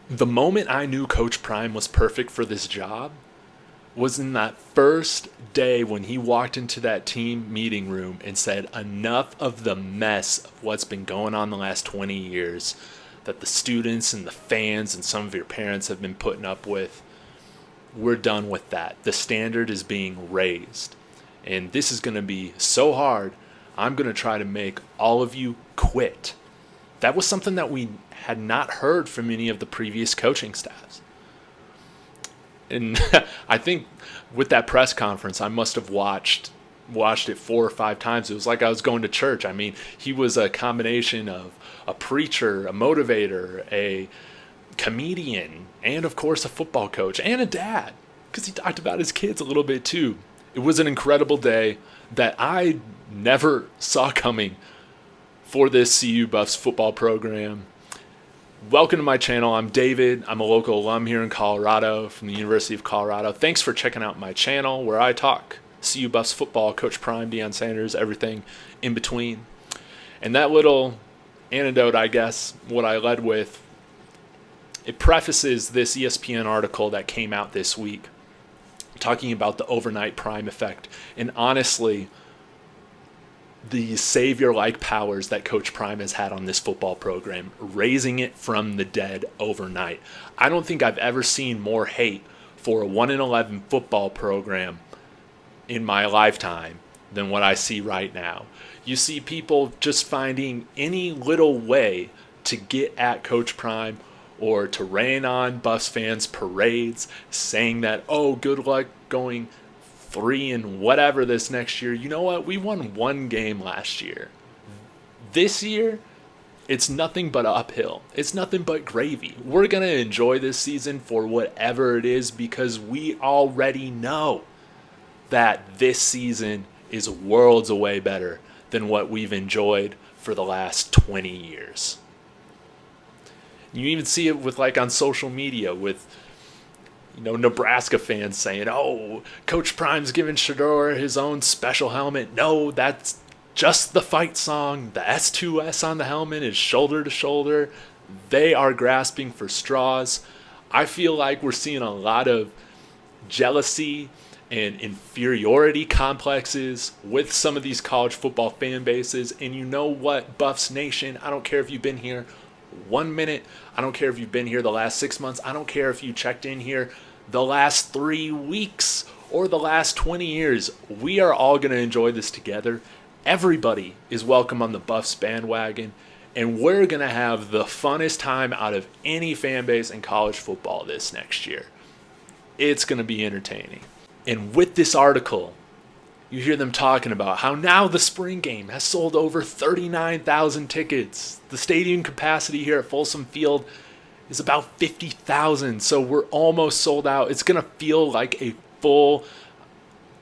The moment I knew Coach Prime was perfect for this job was in that first day when he walked into that team meeting room and said, enough of the mess of what's been going on the last 20 years that the students and the fans and some of your parents have been putting up with. We're done with that. The standard is being raised. And this is going to be so hard. I'm going to try to make all of you quit. That was something that we had not heard from any of the previous coaching staffs. And I think with that press conference, I must have watched it 4 or 5 times. It was like I was going to church. I mean, he was a combination of a preacher, a motivator, a comedian, and of course a football coach and a dad, because he talked about his kids a little bit too. It was an incredible day that I never saw coming for this CU Buffs football program. Welcome to my channel. I'm David. I'm a local alum here in Colorado from the University of Colorado. Thanks for checking out my channel where I talk CU Buffs football, Coach Prime Deion Sanders, everything in between. And that little anecdote, I guess, what I led with, it prefaces this ESPN article that came out this week talking about the overnight Prime effect. And honestly, the savior-like powers that Coach Prime has had on this football program, raising it from the dead overnight. I don't think I've ever seen more hate for a 1-11 football program in my lifetime than what I see right now. You see people just finding any little way to get at Coach Prime or to rain on Buffs fans' parades, saying that, oh, good luck going 3 and whatever this next year. You know what? We won 1 game last year. This year, it's nothing but uphill. It's nothing but gravy. We're going to enjoy this season for whatever it is because we already know that this season is worlds away better than what we've enjoyed for the last 20 years. You even see it with on social media with Nebraska fans saying, oh, Coach Prime's giving Shedeur his own special helmet. No, that's just the fight song. The S2S on the helmet is shoulder to shoulder. They are grasping for straws. I feel like we're seeing a lot of jealousy and inferiority complexes with some of these college football fan bases. And you know what, Buffs Nation, I don't care if you've been here 1 minute. I don't care if you've been here the last 6 months. I don't care if you checked in here the last 3 weeks or the last 20 years. We are all going to enjoy this together. Everybody is welcome on the Buffs bandwagon, and we're going to have the funnest time out of any fan base in college football this next year. It's going to be entertaining. And with this article, you hear them talking about how now the spring game has sold over 39,000 tickets. The stadium capacity here at Folsom Field is about 50,000, so we're almost sold out. It's going to feel like a full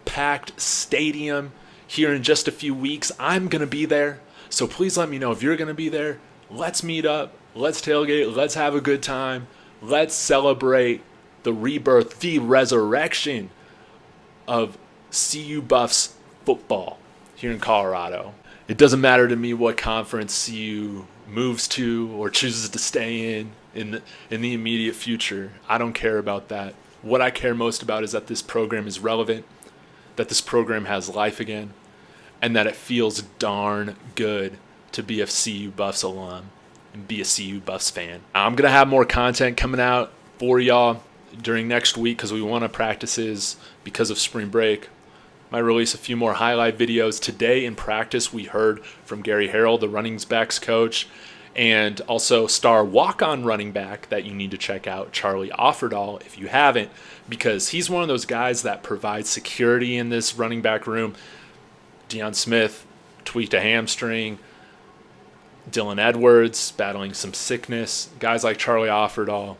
packed stadium here in just a few weeks. I'm going to be there, so please let me know if you're going to be there. Let's meet up. Let's tailgate. Let's have a good time. Let's celebrate the rebirth, the resurrection of CU Buffs football here in Colorado. It doesn't matter to me what conference CU moves to or chooses to stay in the immediate future. I don't care about that. What I care most about is that this program is relevant, that this program has life again, and that it feels darn good to be a CU Buffs alum and be a CU Buffs fan. I'm going to have more content coming out for y'all during next week because we want to practices because of spring break. Might release a few more highlight videos. Today in practice, we heard from Gary Harrell, the running backs coach, and also star walk-on running back that you need to check out, Charlie Offerdahl, if you haven't, because he's one of those guys that provides security in this running back room. Deion Smith tweaked a hamstring. Dylan Edwards battling some sickness. Guys like Charlie Offerdahl.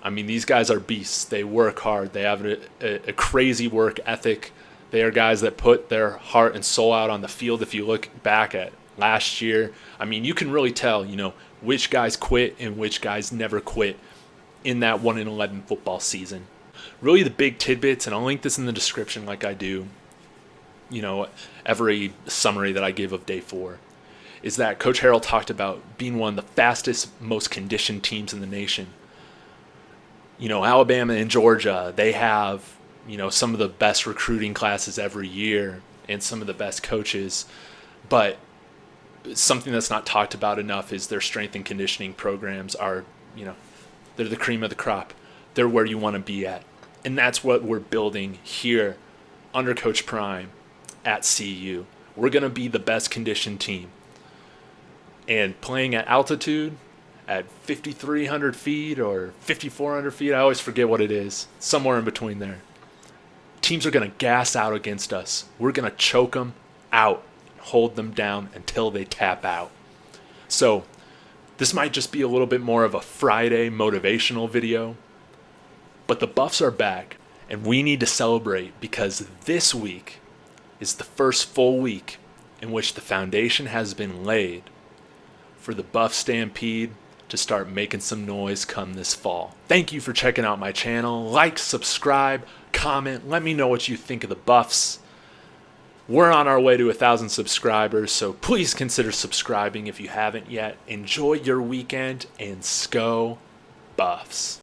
I mean, these guys are beasts. They work hard. They have a crazy work ethic. They are guys that put their heart and soul out on the field. If you look back at last year, I mean, you can really tell, which guys quit and which guys never quit in that 1-11 football season. Really the big tidbits, and I'll link this in the description like I do, every summary that I give of day 4, is that Coach Harrell talked about being one of the fastest, most conditioned teams in the nation. Alabama and Georgia, they have, some of the best recruiting classes every year and some of the best coaches. But something that's not talked about enough is their strength and conditioning programs are, they're the cream of the crop. They're where you want to be at. And that's what we're building here under Coach Prime at CU. We're going to be the best conditioned team. And playing at altitude, at 5,300 feet or 5,400 feet, I always forget what it is, somewhere in between there. Teams are going to gas out against us. We're going to choke them out, hold them down until they tap out. So this might just be a little bit more of a Friday motivational video, but the Buffs are back, and we need to celebrate because this week is the first full week in which the foundation has been laid for the Buff Stampede to start making some noise come this fall. Thank you for checking out my channel. Like, subscribe, comment, let me know what you think of the Buffs. We're on our way to 1,000 subscribers, so please consider subscribing if you haven't yet. Enjoy your weekend and Sco Buffs.